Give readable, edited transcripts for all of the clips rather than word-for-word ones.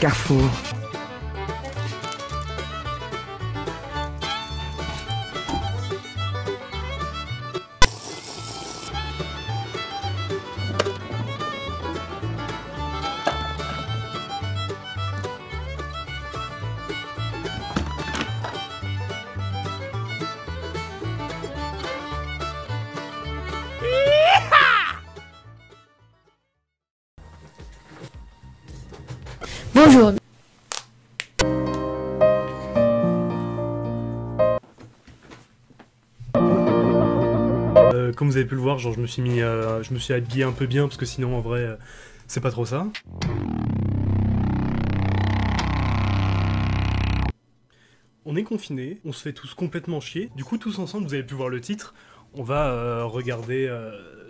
Carrefour. Bonjour. Comme vous avez pu le voir, genre je me suis habillé un peu bien parce que sinon en vrai c'est pas trop ça. On est confinés, on se fait tous complètement chier. Du coup tous ensemble, vous avez pu voir le titre, on va regarder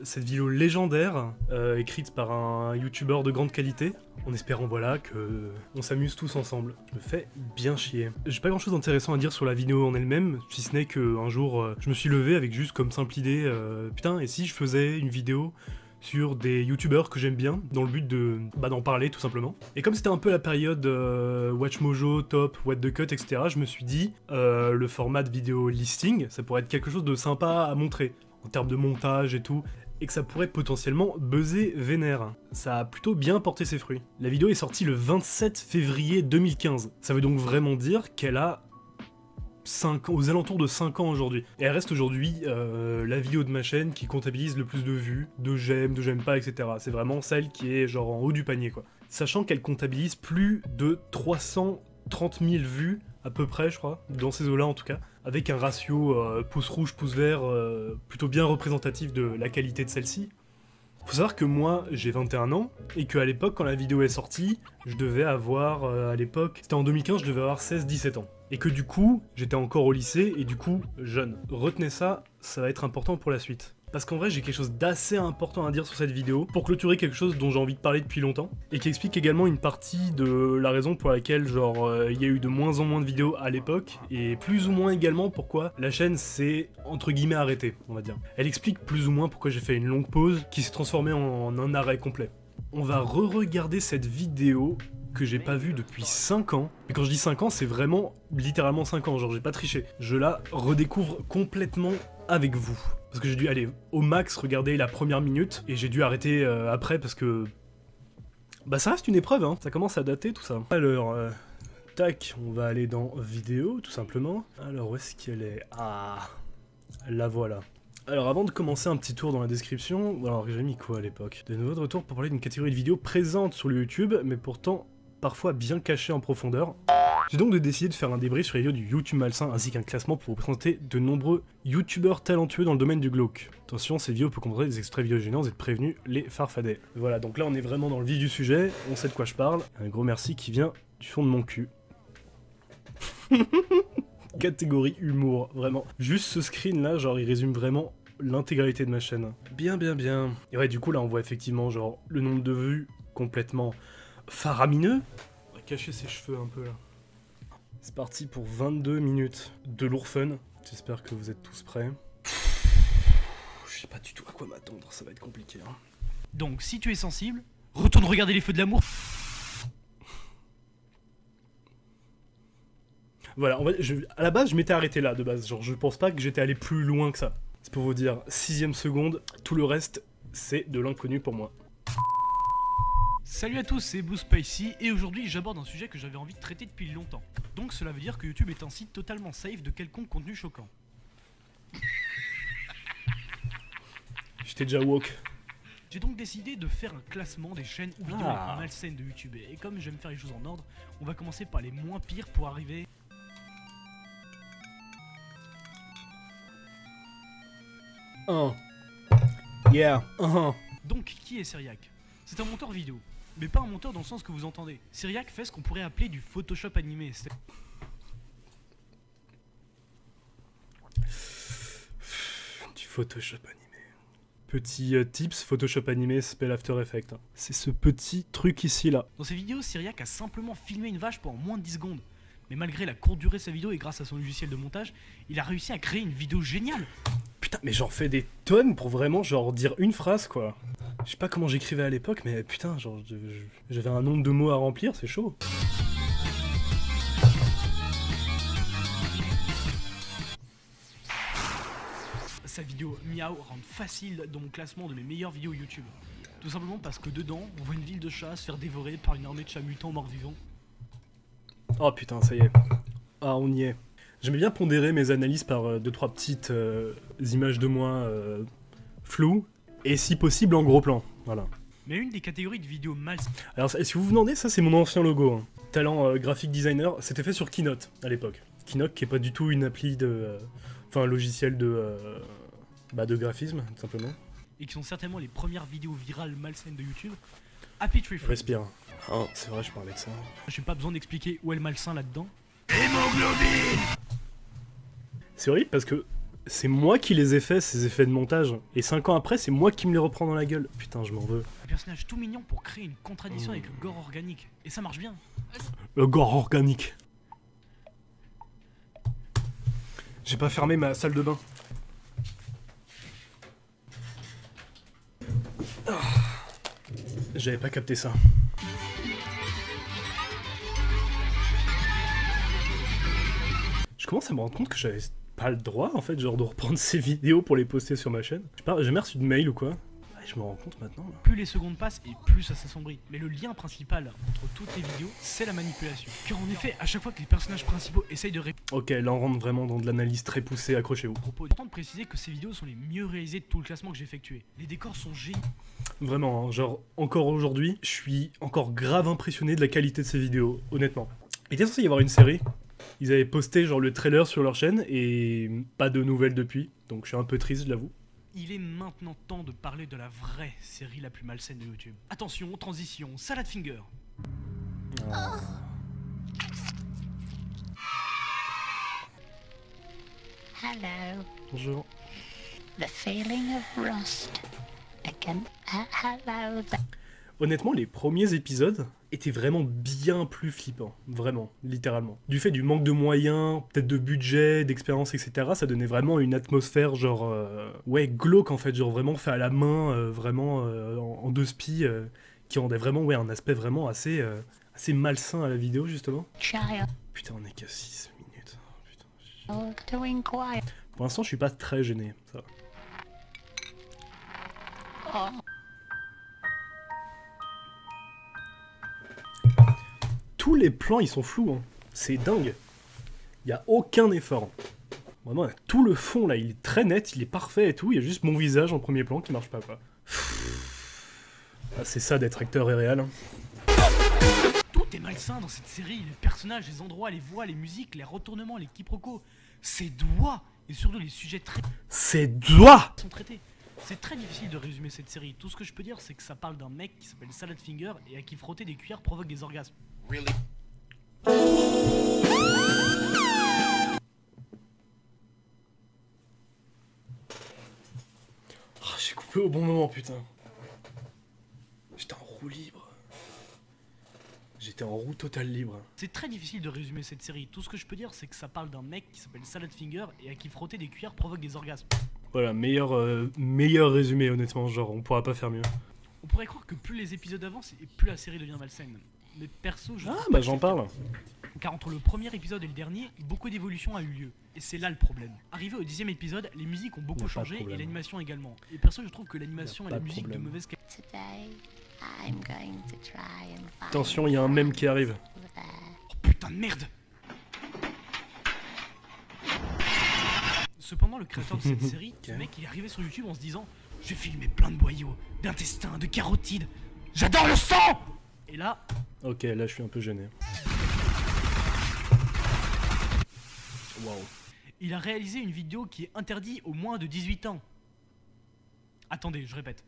cette vidéo légendaire écrite par un youtubeur de grande qualité, en espérant voilà que on s'amuse tous ensemble. Je me fais bien chier. J'ai pas grand chose d'intéressant à dire sur la vidéo en elle-même, si ce n'est qu'un jour je me suis levé avec juste comme simple idée, putain et si je faisais une vidéo sur des youtubeurs que j'aime bien, dans le but de d'en parler tout simplement. Et comme c'était un peu la période WatchMojo, Top, What the Cut, etc., je me suis dit, le format de vidéo listing, ça pourrait être quelque chose de sympa à montrer, en termes de montage et tout, et que ça pourrait potentiellement buzzer vénère. Ça a plutôt bien porté ses fruits. La vidéo est sortie le 27 février 2015. Ça veut donc vraiment dire qu'elle a aux alentours de 5 ans aujourd'hui. Et elle reste aujourd'hui la vidéo de ma chaîne qui comptabilise le plus de vues, de j'aime pas, etc. C'est vraiment celle qui est genre en haut du panier, quoi. Sachant qu'elle comptabilise plus de 330 000 vues, à peu près, je crois, dans ces eaux-là en tout cas, avec un ratio pouce rouge, pouce vert plutôt bien représentatif de la qualité de celle-ci. Faut savoir que moi, j'ai 21 ans, et qu'à l'époque, quand la vidéo est sortie, je devais avoir, à l'époque, c'était en 2015, je devais avoir 16-17 ans. Et que du coup, j'étais encore au lycée, et du coup, jeune. Retenez ça, ça va être important pour la suite. Parce qu'en vrai, j'ai quelque chose d'assez important à dire sur cette vidéo, pour clôturer quelque chose dont j'ai envie de parler depuis longtemps, et qui explique également une partie de la raison pour laquelle, genre, il y a eu de moins en moins de vidéos à l'époque, et plus ou moins également pourquoi la chaîne s'est, entre guillemets, arrêtée, on va dire. Elle explique plus ou moins pourquoi j'ai fait une longue pause, qui s'est transformée en un arrêt complet. On va re-regarder cette vidéo que j'ai pas vue depuis 5 ans, et quand je dis 5 ans, c'est vraiment, littéralement 5 ans, genre j'ai pas triché. Je la redécouvre complètement avec vous. Parce que j'ai dû aller au max regarder la première minute, et j'ai dû arrêter après parce que... Bah ça reste une épreuve, hein, ça commence à dater tout ça. Alors, tac, on va aller dans vidéo tout simplement. Alors où est-ce qu'elle est? Ah, la voilà. Alors avant de commencer un petit tour dans la description, alors j'ai mis quoi à l'époque? De nouveau de retour pour parler d'une catégorie de vidéos présente sur le YouTube, mais pourtant parfois bien cachée en profondeur. J'ai donc décidé de faire un débrief sur les vidéos du YouTube malsain ainsi qu'un classement pour vous présenter de nombreux youtubeurs talentueux dans le domaine du glauque. Attention, ces vidéos peuvent comprendre des extraits vidéo gênants et être prévenus les farfadets. Voilà, donc là on est vraiment dans le vif du sujet, on sait de quoi je parle. Un gros merci qui vient du fond de mon cul. Catégorie humour, vraiment. Juste ce screen là, genre il résume vraiment l'intégralité de ma chaîne. Bien, bien, bien. Et ouais, du coup là on voit effectivement genre le nombre de vues complètement faramineux. On va cacher ses cheveux un peu là. C'est parti pour 22 minutes de lourd fun. J'espère que vous êtes tous prêts. Je sais pas du tout à quoi m'attendre, ça va être compliqué. Hein. Donc si tu es sensible, retourne regarder les feux de l'amour. Voilà, à la base je m'étais arrêté là de base, genre je pense pas que j'étais allé plus loin que ça. C'est pour vous dire, 6ème seconde, tout le reste c'est de l'inconnu pour moi. Salut à tous, c'est Blue Spicy et aujourd'hui j'aborde un sujet que j'avais envie de traiter depuis longtemps. Donc cela veut dire que YouTube est un site totalement safe de quelconque contenu choquant. J'étais déjà woke. J'ai donc décidé de faire un classement des chaînes ou vidéos les plus malsaines de YouTube. Et comme j'aime faire les choses en ordre, on va commencer par les moins pires pour arriver... Yeah. Donc qui est Cyriac? C'est un monteur vidéo, mais pas un monteur dans le sens que vous entendez. Cyriac fait ce qu'on pourrait appeler du Photoshop animé. Du Photoshop animé. Petit tips, Photoshop animé s'appelle After Effects. C'est ce petit truc ici là. Dans ces vidéos, Cyriac a simplement filmé une vache pendant moins de 10 secondes. Mais malgré la courte durée de sa vidéo et grâce à son logiciel de montage, il a réussi à créer une vidéo géniale. Putain, mais j'en fais des tonnes pour vraiment genre dire une phrase quoi. Je sais pas comment j'écrivais à l'époque, mais putain, genre j'avais un nombre de mots à remplir, c'est chaud. Sa vidéo Miaou rentre facile dans mon classement de mes meilleures vidéos YouTube. Tout simplement parce que dedans, on voit une ville de chats se faire dévorer par une armée de chats mutants morts-vivants. Oh putain, ça y est. Ah, on y est. J'aimais bien pondérer mes analyses par 2-3 petites images de moi floues, et si possible en gros plan. Voilà. Mais une des catégories de vidéos mal... Alors, si vous vous demandez, ça c'est mon ancien logo. Hein. Talent graphic designer, c'était fait sur Keynote à l'époque. Keynote qui est pas du tout une appli de... Enfin, un logiciel de graphisme, tout simplement. Et qui sont certainement les premières vidéos virales malsaines de YouTube. Happy Tree Friends. Respire. Oh, c'est vrai, je parlais de ça. J'ai pas besoin d'expliquer où est le malsain là-dedans. C'est horrible parce que c'est moi qui les ai fait, ces effets de montage. Et 5 ans après, c'est moi qui me les reprends dans la gueule. Putain, je m'en veux. Un personnage tout mignon pour créer une contradiction avec le gore organique. Et ça marche bien. Le gore organique. J'ai pas fermé ma salle de bain. Ah. J'avais pas capté ça. Je commence à me rendre compte que j'avais pas le droit en fait, genre de reprendre ces vidéos pour les poster sur ma chaîne. Je sais pas, j'ai jamais reçu de mail ou quoi. Je me rends compte maintenant là. Plus les secondes passent et plus ça s'assombrit. Mais le lien principal entre toutes les vidéos, c'est la manipulation. Car en effet, à chaque fois que les personnages principaux essayent de répondre... Ok, là on rentre vraiment dans de l'analyse très poussée, accrochez-vous. C'est important de préciser que ces vidéos sont les mieux réalisées de tout le classement que j'ai effectué. Les décors sont géniaux. Vraiment, hein, genre encore aujourd'hui, je suis encore grave impressionné de la qualité de ces vidéos, honnêtement. Il était censé y avoir une série. Ils avaient posté genre le trailer sur leur chaîne et pas de nouvelles depuis, donc je suis un peu triste, je l'avoue. Il est maintenant temps de parler de la vraie série la plus malsaine de YouTube. Attention, transition, Salad Finger. Ah. Hello. Bonjour. The feeling of rust. Again. Hello. Honnêtement, les premiers épisodes étaient vraiment bien plus flippants, vraiment, littéralement. Du fait du manque de moyens, peut-être de budget, d'expérience, etc., ça donnait vraiment une atmosphère genre... ouais, glauque en fait, genre vraiment fait à la main, vraiment en deux spies, qui rendait vraiment ouais, un aspect vraiment assez malsain à la vidéo, justement. Child. Putain, on est qu'à 6 minutes. Putain, Doing quiet. Pour l'instant, je suis pas très gêné, ça va. Oh. Tous les plans, ils sont flous, hein. C'est dingue. Il y a aucun effort. Vraiment, tout le fond, là, il est très net, il est parfait et tout. Il y a juste mon visage en premier plan qui marche pas, quoi. Ah, c'est ça d'être acteur et réel. Hein. Tout est malsain dans cette série. Les personnages, les endroits, les voix, les musiques, les retournements, les quiproquos. Ses doigts et surtout les sujets très... Ses doigts sont traités. C'est très difficile de résumer cette série. Tout ce que je peux dire, c'est que ça parle d'un mec qui s'appelle Salad Finger et à qui frotter des cuillères provoque des orgasmes. Really? Oh, j'ai coupé au bon moment, putain. J'étais en roue libre. J'étais en roue totale libre. C'est très difficile de résumer cette série. Tout ce que je peux dire, c'est que ça parle d'un mec qui s'appelle Salad Finger et à qui frotter des cuillères provoque des orgasmes. Voilà, meilleur résumé, honnêtement. Genre, on pourra pas faire mieux. On pourrait croire que plus les épisodes avancent et plus la série devient malsaine. Mais perso, je... Ah, bah j'en parle. Car entre le premier épisode et le dernier, beaucoup d'évolution a eu lieu. Et c'est là le problème. Arrivé au 10e épisode, les musiques ont beaucoup changé et l'animation également. Et perso, je trouve que l'animation et la musique de mauvaise qualité. Today, I'm going to try and find Attention, il y a un mème qui arrive. there. Oh putain de merde! Cependant, le créateur de cette série, ce mec, il est arrivé sur YouTube en se disant: je vais filmer plein de boyaux, d'intestins, de carotides. J'adore le sang! Et là... Ok, là je suis un peu gêné. Waouh. Il a réalisé une vidéo qui est interdite aux moins de 18 ans. Attendez, je répète.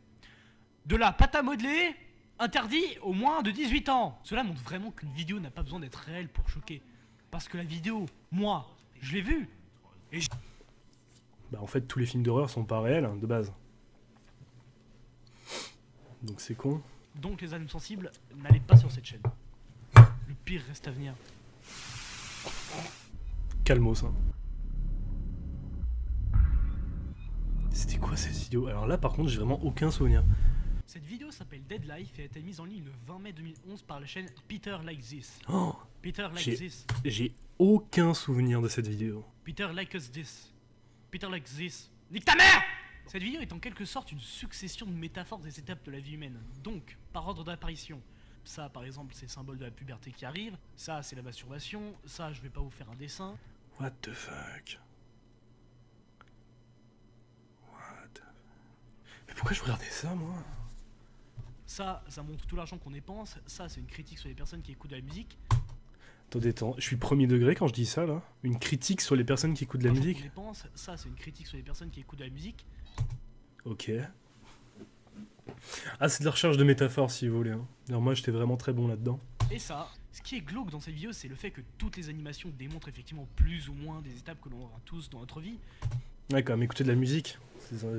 De la pâte à modeler, interdit aux moins de 18 ans. Cela montre vraiment qu'une vidéo n'a pas besoin d'être réelle pour choquer. Parce que la vidéo, moi, je l'ai vue. Et Bah en fait, tous les films d'horreur sont pas réels, hein, de base. Donc c'est con. donc les âmes sensibles, n'allez pas sur cette chaîne. Le pire reste à venir. Calmos, hein. C'était quoi cette vidéo? Alors là, par contre, j'ai vraiment aucun souvenir. Cette vidéo s'appelle Dead Life et a été mise en ligne le 20 mai 2011 par la chaîne Peter Like This. Oh, Peter Like This. j'ai aucun souvenir de cette vidéo. Peter Like Us This. Peter Like This. Nique ta mère! Cette vidéo est en quelque sorte une succession de métaphores des étapes de la vie humaine. Donc, par ordre d'apparition. Ça, par exemple, c'est le symbole de la puberté qui arrive. Ça, c'est la masturbation. Ça, je vais pas vous faire un dessin. What the fuck? Mais pourquoi je regardais ça, moi? Ça montre tout l'argent qu'on dépense. Ça, c'est une critique sur les personnes qui écoutent de la musique. Attendez, je suis premier degré quand je dis ça, là. Une critique sur les personnes qui écoutent de la musique? Dépense. Ça, c'est une critique sur les personnes qui écoutent de la musique. Ok. Ah, c'est de la recherche de métaphores, si vous voulez. Hein. Alors moi, j'étais vraiment très bon là-dedans. Et ça, ce qui est glauque dans cette vidéo, c'est le fait que toutes les animations démontrent effectivement plus ou moins des étapes que l'on aura tous dans notre vie. Ouais, quand même, écouter de la musique,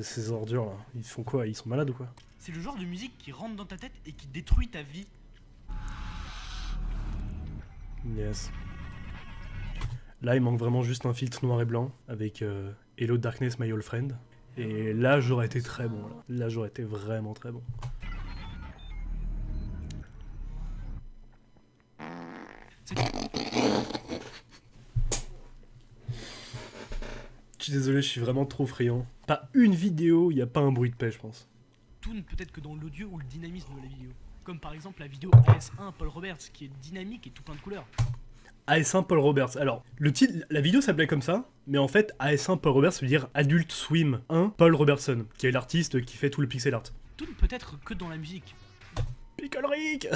ces ordures là, ils font quoi? Ils sont malades ou quoi? C'est le genre de musique qui rentre dans ta tête et qui détruit ta vie. Yes. Là, il manque vraiment juste un filtre noir et blanc avec Hello Darkness, My Old Friend. Et là, j'aurais été très bon. Là j'aurais été vraiment très bon. Je suis désolé, je suis vraiment trop friand. Pas une vidéo, il n'y a pas un bruit de paix, je pense. Tout ne peut être que dans l'audio ou le dynamisme de la vidéo. Comme par exemple la vidéo AS1 Paul Roberts qui est dynamique et tout plein de couleurs. AS1 Paul Roberts. Alors, le titre, la vidéo s'appelait comme ça, mais en fait, AS1 Paul Roberts veut dire Adult Swim 1 Paul Robertson, qui est l'artiste qui fait tout le pixel art. Tout ne peut être que dans la musique. Pickle Rick.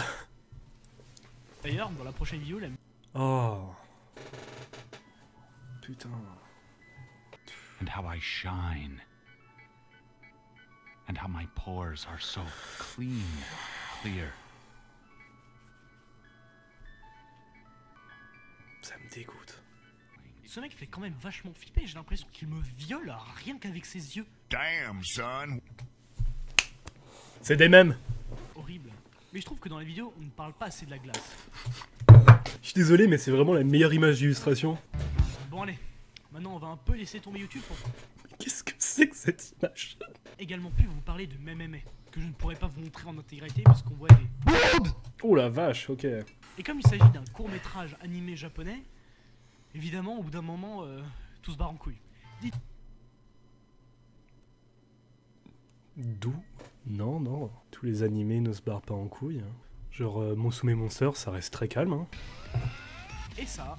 D'ailleurs, dans la prochaine vidéo, la Oh. Putain. And how I shine. And how my pores are so clear. Ça me dégoûte. Ce mec fait quand même vachement flipper, j'ai l'impression qu'il me viole rien qu'avec ses yeux. Damn, son. C'est des mêmes. Horrible. Mais je trouve que dans la vidéo, on ne parle pas assez de la glace. Je suis désolé, mais c'est vraiment la meilleure image d'illustration. Bon allez, maintenant on va un peu laisser tomber YouTube pour Qu'est-ce que c'est que cette image? également plus vous parler de Mememe, que je ne pourrais pas vous montrer en intégralité puisqu'on voit des... Oh la vache, ok. Et comme il s'agit d'un court-métrage animé japonais, évidemment au bout d'un moment, tout se barre en couille. Dites... D'où? Non, non. Tous les animés ne se barrent pas en couille. Hein. Genre Musume Monster, ça reste très calme. Hein. Et ça...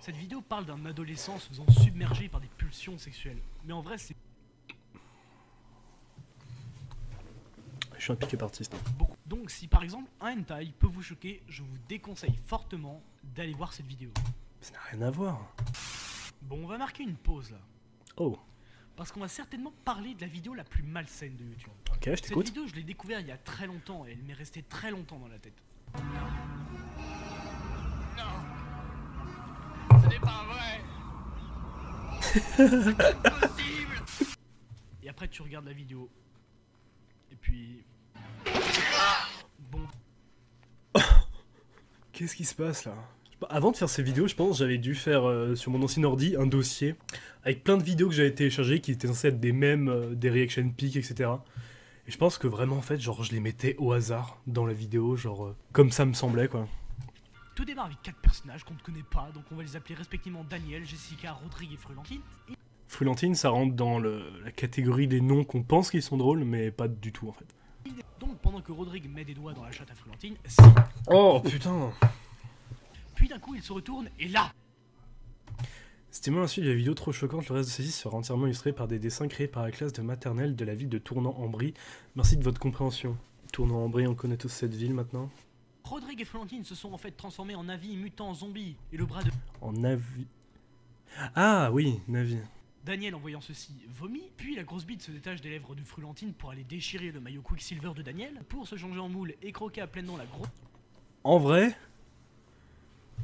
Cette vidéo parle d'un adolescent se faisant submerger par des pulsions sexuelles. Mais en vrai, c'est Je suis un pick-up artiste. beaucoup. Donc si par exemple un hentai peut vous choquer, je vous déconseille fortement d'aller voir cette vidéo. Ça n'a rien à voir. Bon, on va marquer une pause là. Oh, Parce qu'on va certainement parler de la vidéo la plus malsaine de YouTube. ok, je Cette t'écoute. vidéo, je l'ai découverte il y a très longtemps et elle m'est restée très longtemps dans la tête. Ce n'est pas vrai. Et après tu regardes la vidéo. Et puis... Bon, Qu'est-ce qui se passe là? Avant de faire ces vidéos, je pense j'avais dû faire sur mon ancien ordi un dossier avec plein de vidéos que j'avais téléchargées qui étaient censées être des mèmes, des reaction pics, etc. Et je pense que vraiment en fait, genre je les mettais au hasard dans la vidéo, genre comme ça me semblait quoi. tout démarre avec 4 personnages qu'on ne connaît pas, donc on va les appeler respectivement Daniel, Jessica, Rodrigue et Frulantine. Frulantine, ça rentre dans la catégorie des noms qu'on pense qu'ils sont drôles, mais pas du tout en fait. Donc pendant que Rodrigue met des doigts dans la chatte à Frulantine, Oh putain! puis d'un coup il se retourne et là, Estimant la suite de la vidéo trop choquante, le reste de celle-ci sera entièrement illustré par des dessins créés par la classe de maternelle de la ville de Tournan-en-Brie. Merci de votre compréhension. Tournan-en-Brie, on connaît tous cette ville maintenant. Rodrigue et Frulantine se sont en fait transformés en Navi mutants zombies et le bras de En Navi... Ah oui, Navi. Daniel en voyant ceci vomit, puis la grosse bite se détache des lèvres de Frulantine pour aller déchirer le maillot Quicksilver de Daniel, pour se changer en moule et croquer à pleines dents la grosse... En vrai,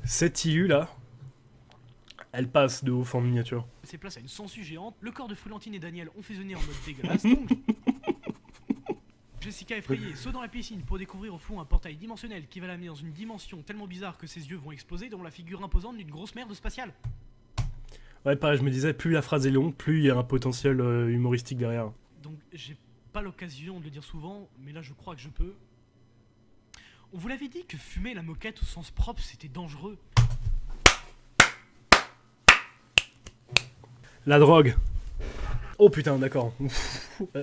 cette IU là, elle passe de ouf en miniature. C'est place à une sangsue géante, le corps de Frulantine et Daniel ont fusionné en mode dégueulasse, donc... Jessica effrayée saute dans la piscine pour découvrir au fond un portail dimensionnel qui va l'amener dans une dimension tellement bizarre que ses yeux vont exploser dans la figure imposante d'une grosse merde spatiale. Ouais, pareil, je me disais, plus la phrase est longue, plus il y a un potentiel humoristique derrière. Donc j'ai pas l'occasion de le dire souvent, mais là je crois que je peux. On vous l'avait dit que fumer la moquette au sens propre c'était dangereux. La drogue. Oh putain, d'accord.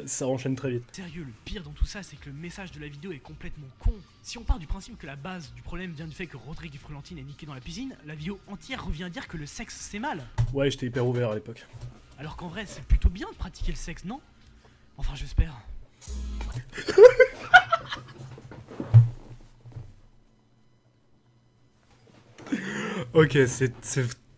Ça enchaîne très vite. Sérieux, le pire dans tout ça, c'est que le message de la vidéo est complètement con. Si on part du principe que la base du problème vient du fait que Rodrigue et Frulantine est niqué dans la piscine, la vidéo entière revient à dire que le sexe c'est mal. Ouais, j'étais hyper ouvert à l'époque. Alors qu'en vrai, c'est plutôt bien de pratiquer le sexe, non? Enfin, j'espère. Ok, c'est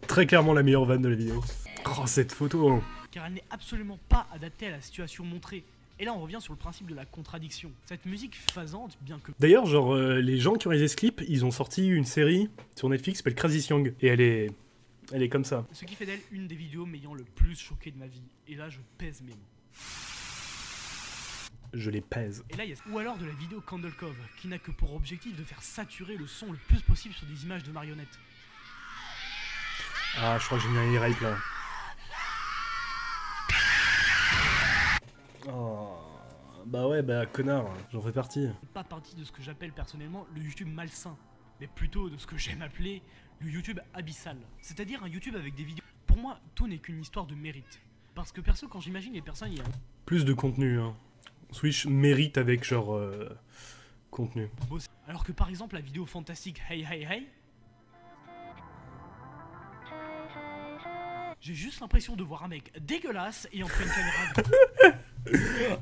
très clairement la meilleure vanne de la vidéo. Oh, cette photo. Car elle n'est absolument pas adaptée à la situation montrée. Et là, on revient sur le principe de la contradiction. Cette musique phasante, bien que... D'ailleurs, genre, les gens qui ont réalisé ce clip, ils ont sorti une série sur Netflix qui s'appelle Crazy Young. Et elle est comme ça. Ce qui fait d'elle une des vidéos m'ayant le plus choqué de ma vie. Et là, je pèse mes mots. Je les pèse. Et là, il y a... Ou alors de la vidéo Candle Cove, qui n'a que pour objectif de faire saturer le son le plus possible sur des images de marionnettes. Ah, je crois que j'ai mis un e-rape là. Oh, bah ouais, bah connard, j'en fais partie. Pas partie de ce que j'appelle personnellement le YouTube malsain, mais plutôt de ce que j'aime appeler le YouTube abyssal. C'est-à-dire un YouTube avec des vidéos. Pour moi, tout n'est qu'une histoire de mérite. Parce que perso, quand j'imagine les personnes, il y a Plus de contenu, hein. Switch mérite avec genre contenu. alors que par exemple la vidéo fantastique Hey Hey Hey, j'ai juste l'impression de voir un mec dégueulasse ayant pris une caméra.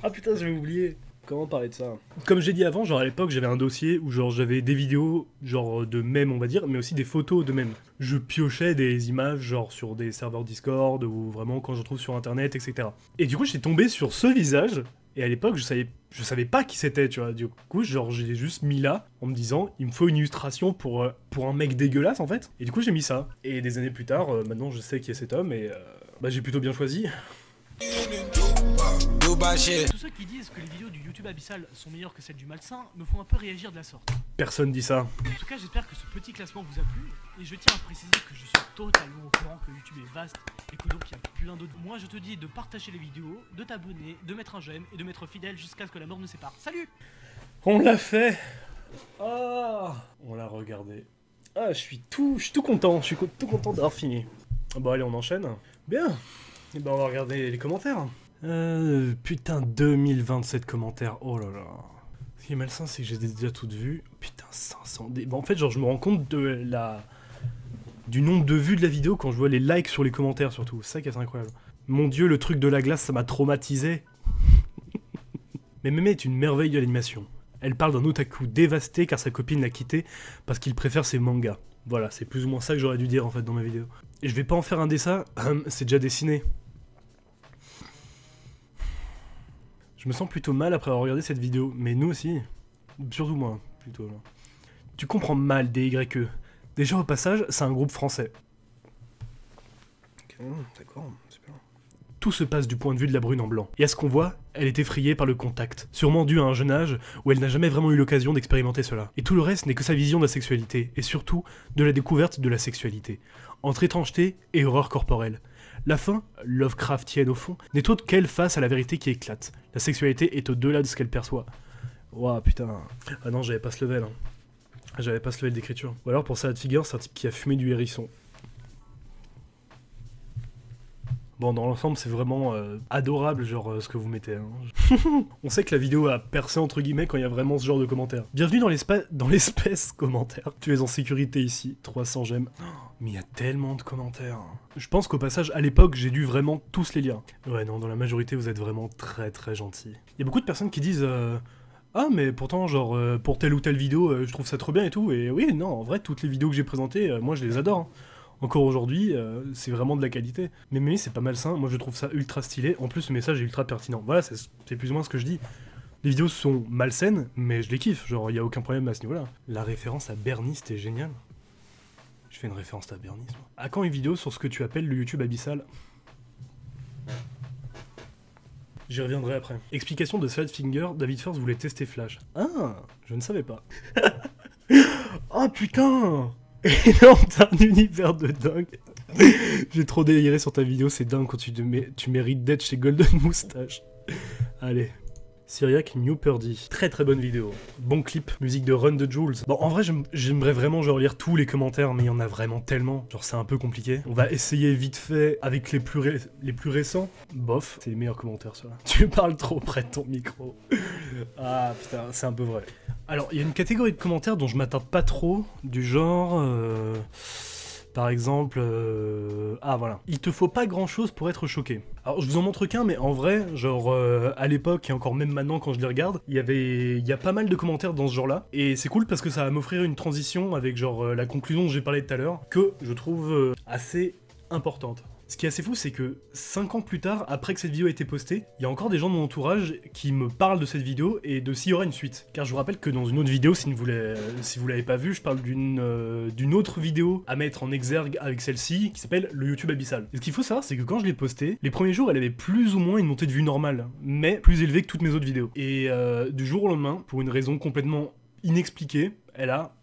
Ah putain, j'avais oublié. Comment parler de ça? Comme j'ai dit avant, genre à l'époque j'avais un dossier où genre j'avais des vidéos genre de mèmes on va dire, mais aussi des photos de mèmes. Je piochais des images genre sur des serveurs Discord ou vraiment quand je trouve sur internet, etc. Et du coup j'étais tombé sur ce visage, et à l'époque je savais pas qui c'était, tu vois. Du coup genre j'ai juste mis là en me disant il me faut une illustration pour un mec dégueulasse en fait. Et du coup j'ai mis ça. Et des années plus tard, maintenant je sais qui est cet homme et bah j'ai plutôt bien choisi. Tous ceux qui disent que les vidéos du YouTube abyssal sont meilleures que celles du malsain me font un peu réagir de la sorte. Personne dit ça. En tout cas, j'espère que ce petit classement vous a plu, et je tiens à préciser que je suis totalement au courant que YouTube est vaste, et que donc il y a plein d'autres... Moi je te dis de partager les vidéos, de t'abonner, de mettre un j'aime, et de m'être fidèle jusqu'à ce que la mort nous sépare. Salut! On l'a fait. Ah, on l'a regardé. Ah, je suis tout content, tout content d'avoir fini. Bon allez, on enchaîne. Bien. Et ben on va regarder les commentaires. Putain, 2027 commentaires, oh là là. Ce qui est malsain, c'est que j'ai déjà toutes vues. Putain, 500... Bon, en fait, genre, je me rends compte du nombre de vues de la vidéo quand je vois les likes sur les commentaires, surtout. C'est ça qui est assez incroyable. Mon dieu, le truc de la glace, ça m'a traumatisé. Mais Mémé est une merveille de l'animation. Elle parle d'un otaku dévasté car sa copine l'a quitté parce qu'il préfère ses mangas. Voilà, c'est plus ou moins ça que j'aurais dû dire, en fait, dans ma vidéo. Et je vais pas en faire un dessin, c'est déjà dessiné. Je me sens plutôt mal après avoir regardé cette vidéo, mais nous aussi. Surtout moi, plutôt là. Tu comprends mal des YE. Déjà au passage, c'est un groupe français. Ok, d'accord, super. Tout se passe du point de vue de la brune en blanc. Et à ce qu'on voit, elle est effrayée par le contact. Sûrement dû à un jeune âge où elle n'a jamais vraiment eu l'occasion d'expérimenter cela. Et tout le reste n'est que sa vision de la sexualité, et surtout de la découverte de la sexualité. Entre étrangeté et horreur corporelle. La fin, Lovecraftienne au fond, n'est autre qu'elle face à la vérité qui éclate. La sexualité est au-delà de ce qu'elle perçoit. Ouah, putain. Ah non, j'avais pas ce level. Hein. J'avais pas ce level d'écriture. Ou alors, pour ça, de figure, c'est un type qui a fumé du hérisson. Bon, dans l'ensemble, c'est vraiment adorable, genre, ce que vous mettez. Hein. On sait que la vidéo a percé, entre guillemets, quand il y a vraiment ce genre de commentaires. Bienvenue dans l'espèce commentaire. Tu es en sécurité ici, 300 j'aime. Oh, mais il y a tellement de commentaires. Je pense qu'au passage, à l'époque, j'ai dû vraiment tous les lire. Ouais, non, dans la majorité, vous êtes vraiment très très gentils. Il y a beaucoup de personnes qui disent... Ah, mais pourtant, genre, pour telle ou telle vidéo, je trouve ça trop bien et tout. Et oui, non, en vrai, toutes les vidéos que j'ai présentées, moi, je les adore. Hein. Encore aujourd'hui, c'est vraiment de la qualité. Mais c'est pas malsain, moi je trouve ça ultra stylé. En plus, le message est ultra pertinent. Voilà, c'est plus ou moins ce que je dis. Les vidéos sont malsaines, mais je les kiffe. Genre, y a aucun problème à ce niveau-là. La référence à Bernie, c'était génial. Je fais une référence à Bernie, moi. À quand une vidéo sur ce que tu appelles le YouTube abyssal? J'y reviendrai après. Explication de Saltfinger, David First voulait tester Flash. Ah, je ne savais pas. Oh putain. Énorme, t'as un univers de dingue. J'ai trop déliré sur ta vidéo, c'est dingue quand tu mérites d'être chez Golden Moustache. Allez. Syriac New Purdy. Très très bonne vidéo. Bon clip, musique de Run de Jules. Bon, en vrai, j'aimerais vraiment genre lire tous les commentaires, mais il y en a vraiment tellement. Genre, c'est un peu compliqué. On va essayer vite fait avec les plus récents. Bof, c'est les meilleurs commentaires, ça. Tu parles trop près de ton micro. Ah putain, c'est un peu vrai. Alors, il y a une catégorie de commentaires dont je m'attarde pas trop, du genre... Par exemple, ah voilà, il te faut pas grand chose pour être choqué. Alors je vous en montre qu'un, mais en vrai, genre à l'époque et encore même maintenant quand je les regarde, il y a pas mal de commentaires dans ce genre-là, et c'est cool parce que ça va m'offrir une transition avec genre la conclusion dont j'ai parlé tout à l'heure, que je trouve assez importante. Ce qui est assez fou, c'est que 5 ans plus tard, après que cette vidéo a été postée, il y a encore des gens de mon entourage qui me parlent de cette vidéo et de s'il y aura une suite. Car je vous rappelle que dans une autre vidéo, si vous l'avez pas vue, je parle d'une autre vidéo à mettre en exergue avec celle-ci, qui s'appelle le YouTube Abyssal. Et ce qu'il faut savoir, c'est que quand je l'ai postée, les premiers jours, elle avait plus ou moins une montée de vue normale, mais plus élevée que toutes mes autres vidéos. Et du jour au lendemain, pour une raison complètement inexpliquée, elle a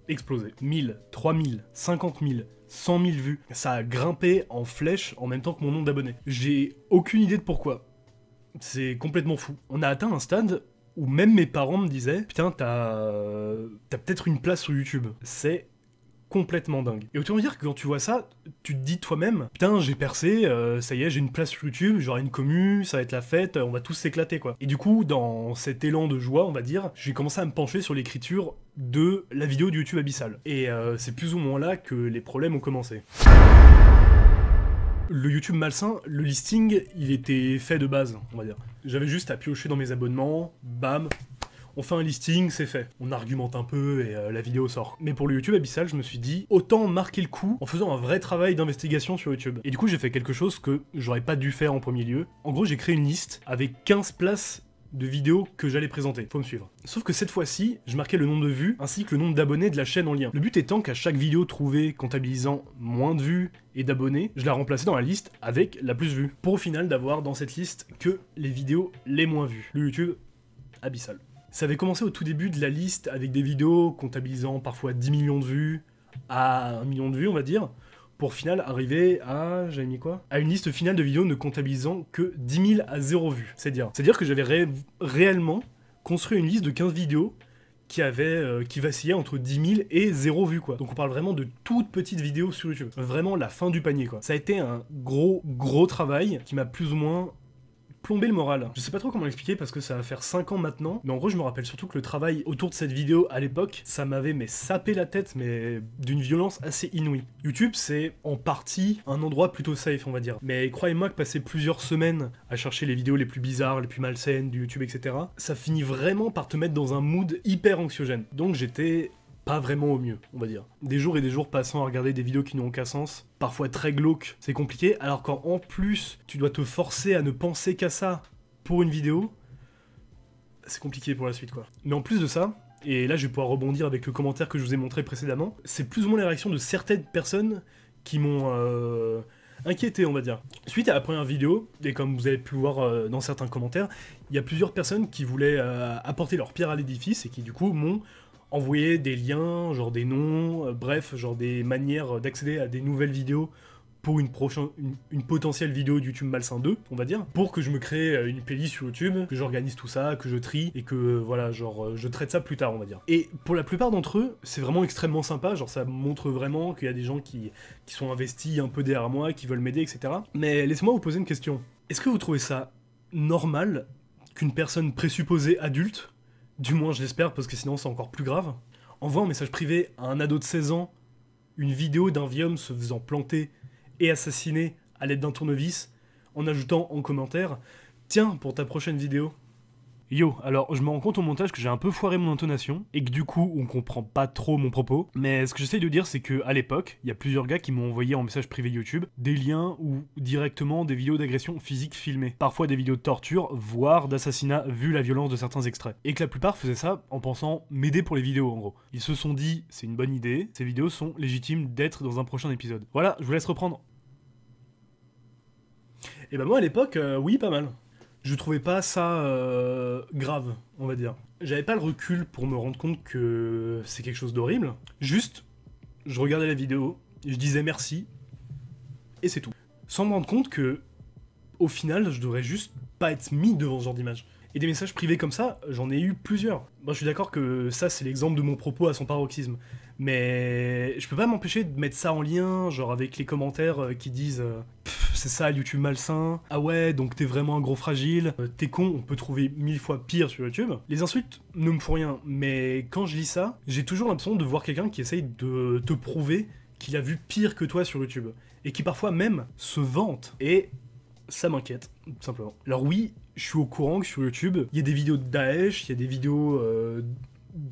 explosé. 1000, 3000, 50 000... 100 000 vues. Ça a grimpé en flèche en même temps que mon nombre d'abonnés. J'ai aucune idée de pourquoi. C'est complètement fou. On a atteint un stade où même mes parents me disaient « Putain, t'as peut-être une place sur YouTube. » C'est complètement dingue. Et autant dire que quand tu vois ça, tu te dis toi-même « Putain, j'ai percé, ça y est, j'ai une place sur YouTube, j'aurai une commu, ça va être la fête, on va tous s'éclater quoi. » Et du coup, dans cet élan de joie, on va dire, j'ai commencé à me pencher sur l'écriture de la vidéo du YouTube Abyssal. Et c'est plus ou moins là que les problèmes ont commencé. Le YouTube malsain, le listing, il était fait de base, on va dire. J'avais juste à piocher dans mes abonnements, bam, on fait un listing, c'est fait. On argumente un peu et la vidéo sort. Mais pour le YouTube Abyssal, je me suis dit, autant marquer le coup en faisant un vrai travail d'investigation sur YouTube. Et du coup, j'ai fait quelque chose que j'aurais pas dû faire en premier lieu. En gros, j'ai créé une liste avec 15 places de vidéos que j'allais présenter. Faut me suivre. Sauf que cette fois-ci, je marquais le nombre de vues ainsi que le nombre d'abonnés de la chaîne en lien. Le but étant qu'à chaque vidéo trouvée comptabilisant moins de vues et d'abonnés, je la remplaçais dans la liste avec la plus vue. Pour au final d'avoir dans cette liste que les vidéos les moins vues. Le YouTube Abyssal. Ça avait commencé au tout début de la liste avec des vidéos comptabilisant parfois 10 millions de vues à 1 million de vues, on va dire, pour au final arriver à... j'avais mis quoi? À une liste finale de vidéos ne comptabilisant que 10 000 à 0 vues. C'est-à-dire que j'avais réellement construit une liste de 15 vidéos qui vacillait entre 10 000 et 0 vues, quoi. Donc on parle vraiment de toutes petites vidéos sur YouTube. Vraiment la fin du panier, quoi. Ça a été un gros travail qui m'a plus ou moins plomber le moral. Je sais pas trop comment l'expliquer parce que ça va faire 5 ans maintenant, mais en gros je me rappelle surtout que le travail autour de cette vidéo à l'époque, ça m'avait sapé la tête, mais d'une violence assez inouïe. YouTube c'est en partie un endroit plutôt safe on va dire, mais croyez-moi que passer plusieurs semaines à chercher les vidéos les plus bizarres, les plus malsaines du YouTube etc, ça finit vraiment par te mettre dans un mood hyper anxiogène. Donc j'étais pas vraiment au mieux, on va dire. Des jours et des jours passant à regarder des vidéos qui n'ont aucun sens, parfois très glauques, c'est compliqué, alors quand en plus, tu dois te forcer à ne penser qu'à ça pour une vidéo, c'est compliqué pour la suite, quoi. Mais en plus de ça, et là je vais pouvoir rebondir avec le commentaire que je vous ai montré précédemment, c'est plus ou moins les réactions de certaines personnes qui m'ont inquiété, on va dire. Suite à la première vidéo, et comme vous avez pu le voir dans certains commentaires, il y a plusieurs personnes qui voulaient apporter leur pierre à l'édifice et qui du coup m'ont envoyer des liens, genre des noms, bref, genre des manières d'accéder à des nouvelles vidéos pour une potentielle vidéo de YouTube Malsain 2, on va dire, pour que je me crée une playlist sur YouTube, que j'organise tout ça, que je trie, et que, voilà, genre, je traite ça plus tard, on va dire. Et pour la plupart d'entre eux, c'est vraiment extrêmement sympa, genre ça montre vraiment qu'il y a des gens qui sont investis un peu derrière moi, qui veulent m'aider, etc. Mais laissez-moi vous poser une question. Est-ce que vous trouvez ça normal qu'une personne présupposée adulte, du moins je l'espère parce que sinon c'est encore plus grave, envoie en message privé à un ado de 16 ans une vidéo d'un vieil homme se faisant planter et assassiner à l'aide d'un tournevis en ajoutant en commentaire « Tiens, pour ta prochaine vidéo ». Yo, alors je me rends compte au montage que j'ai un peu foiré mon intonation et que du coup on comprend pas trop mon propos, mais ce que j'essaie de dire c'est que à l'époque, il y a plusieurs gars qui m'ont envoyé en message privé YouTube des liens ou directement des vidéos d'agression physique filmées, parfois des vidéos de torture, voire d'assassinat vu la violence de certains extraits, et que la plupart faisaient ça en pensant m'aider pour les vidéos en gros. Ils se sont dit c'est une bonne idée, ces vidéos sont légitimes d'être dans un prochain épisode. Voilà, je vous laisse reprendre. Et bah moi à l'époque, oui pas mal. je trouvais pas ça grave, on va dire. J'avais pas le recul pour me rendre compte que c'est quelque chose d'horrible. Juste, je regardais la vidéo, je disais merci, et c'est tout. Sans me rendre compte que, au final, je devrais juste pas être mis devant ce genre d'image. Et des messages privés comme ça, j'en ai eu plusieurs. Moi, je suis d'accord que ça, c'est l'exemple de mon propos à son paroxysme. Mais je peux pas m'empêcher de mettre ça en lien, genre avec les commentaires qui disent c'est ça, le YouTube malsain. Ah ouais, donc t'es vraiment un gros fragile. T'es con, on peut trouver 1000 fois pire sur YouTube. Les insultes ne me font rien, mais quand je lis ça, j'ai toujours l'impression de voir quelqu'un qui essaye de te prouver qu'il a vu pire que toi sur YouTube. Et qui parfois même se vante. Et ça m'inquiète, tout simplement. Alors oui, je suis au courant que sur YouTube, il y a des vidéos de Daesh, il y a des vidéos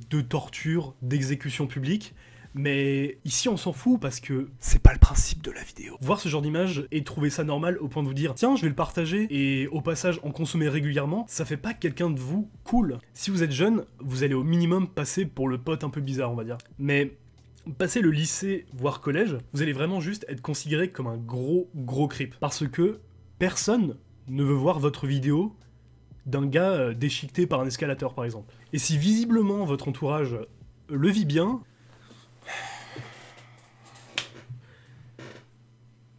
de torture, d'exécution publique, mais ici on s'en fout parce que c'est pas le principe de la vidéo. Voir ce genre d'image et trouver ça normal au point de vous dire tiens, je vais le partager et au passage en consommer régulièrement, ça fait pas quelqu'un de vous cool. Si vous êtes jeune, vous allez au minimum passer pour le pote un peu bizarre, on va dire. Mais passer le lycée, voire collège, vous allez vraiment juste être considéré comme un gros creep. Parce que personne ne veut voir votre vidéo d'un gars déchiqueté par un escalateur, par exemple. Et si visiblement votre entourage le vit bien,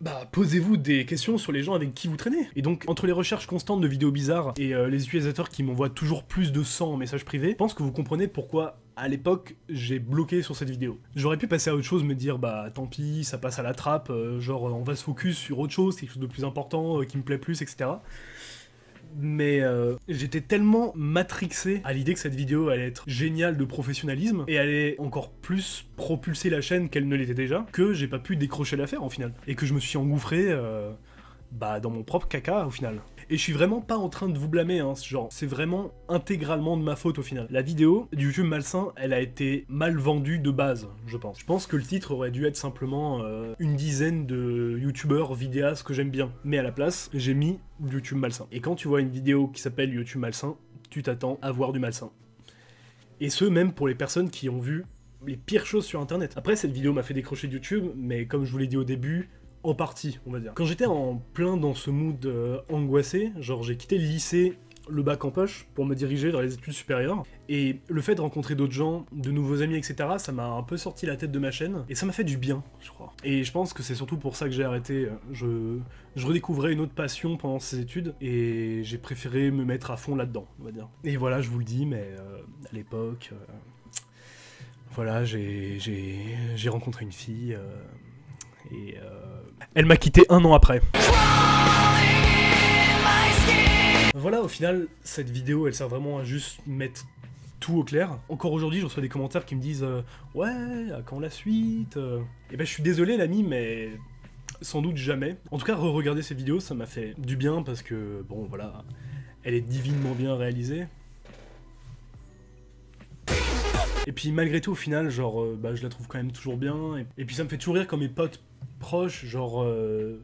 bah posez-vous des questions sur les gens avec qui vous traînez. Et donc, entre les recherches constantes de vidéos bizarres et les utilisateurs qui m'envoient toujours plus de 100 en messages privés, je pense que vous comprenez pourquoi, à l'époque, j'ai bloqué sur cette vidéo. J'aurais pu passer à autre chose, me dire, bah tant pis, ça passe à la trappe, genre on va se focus sur autre chose, quelque chose de plus important, qui me plaît plus, etc. Mais j'étais tellement matrixé à l'idée que cette vidéo allait être géniale de professionnalisme et allait encore plus propulser la chaîne qu'elle ne l'était déjà, que j'ai pas pu décrocher l'affaire en final. Et que je me suis engouffré dans mon propre caca au final. Et je suis vraiment pas en train de vous blâmer, hein, genre, c'est vraiment intégralement de ma faute au final. La vidéo du YouTube malsain, elle a été mal vendue de base, je pense. Je pense que le titre aurait dû être simplement une dizaine de youtubeurs vidéastes que j'aime bien. Mais à la place, j'ai mis YouTube malsain. Et quand tu vois une vidéo qui s'appelle YouTube malsain, tu t'attends à voir du malsain. Et ce, même pour les personnes qui ont vu les pires choses sur internet. Après, cette vidéo m'a fait décrocher de YouTube, mais comme je vous l'ai dit au début, en partie, on va dire. Quand j'étais en plein dans ce mood angoissé, genre j'ai quitté le lycée, le bac en poche, pour me diriger vers les études supérieures, et le fait de rencontrer d'autres gens, de nouveaux amis, etc., ça m'a un peu sorti la tête de ma chaîne, et ça m'a fait du bien, je crois. Et je pense que c'est surtout pour ça que j'ai arrêté. Je redécouvrais une autre passion pendant ces études, et j'ai préféré me mettre à fond là-dedans, on va dire. Et voilà, je vous le dis, mais à l'époque, voilà, j'ai rencontré une fille, et elle m'a quitté 1 an après. Voilà, au final, cette vidéo, elle sert vraiment à juste mettre tout au clair. Encore aujourd'hui, je reçois des commentaires qui me disent ouais, à quand la suite Et ben, je suis désolé, l'ami, mais sans doute jamais. En tout cas, re-regarder ces vidéos, ça m'a fait du bien parce que, bon, voilà, elle est divinement bien réalisée. Et puis malgré tout, au final, genre, je la trouve quand même toujours bien. Et puis ça me fait toujours rire quand mes potes proches, genre,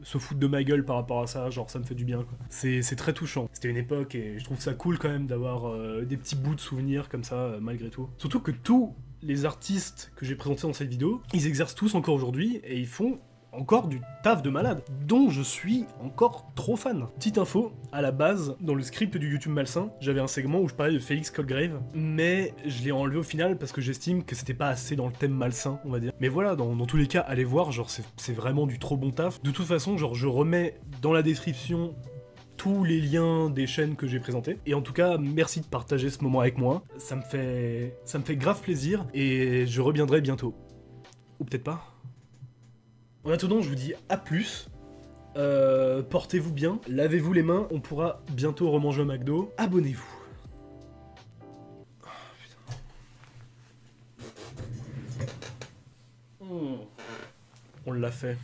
se foutent de ma gueule par rapport à ça, genre, ça me fait du bien, quoi. C'est très touchant. C'était une époque et je trouve ça cool quand même d'avoir des petits bouts de souvenirs comme ça, malgré tout. Surtout que tous les artistes que j'ai présentés dans cette vidéo, ils exercent tous encore aujourd'hui et ils font encore du taf de malade, dont je suis encore trop fan. Petite info, à la base, dans le script du YouTube malsain, j'avais un segment où je parlais de Félix Colgrave, mais je l'ai enlevé au final parce que j'estime que c'était pas assez dans le thème malsain, on va dire. Mais voilà, dans tous les cas, allez voir, genre c'est vraiment du trop bon taf. De toute façon, genre je remets dans la description tous les liens des chaînes que j'ai présentées. Et en tout cas, merci de partager ce moment avec moi. Ça me fait grave plaisir et je reviendrai bientôt. Ou peut-être pas. En attendant, je vous dis à plus. Portez-vous bien, lavez-vous les mains, on pourra bientôt remanger au McDo. Abonnez-vous. Oh, putain. On l'a fait.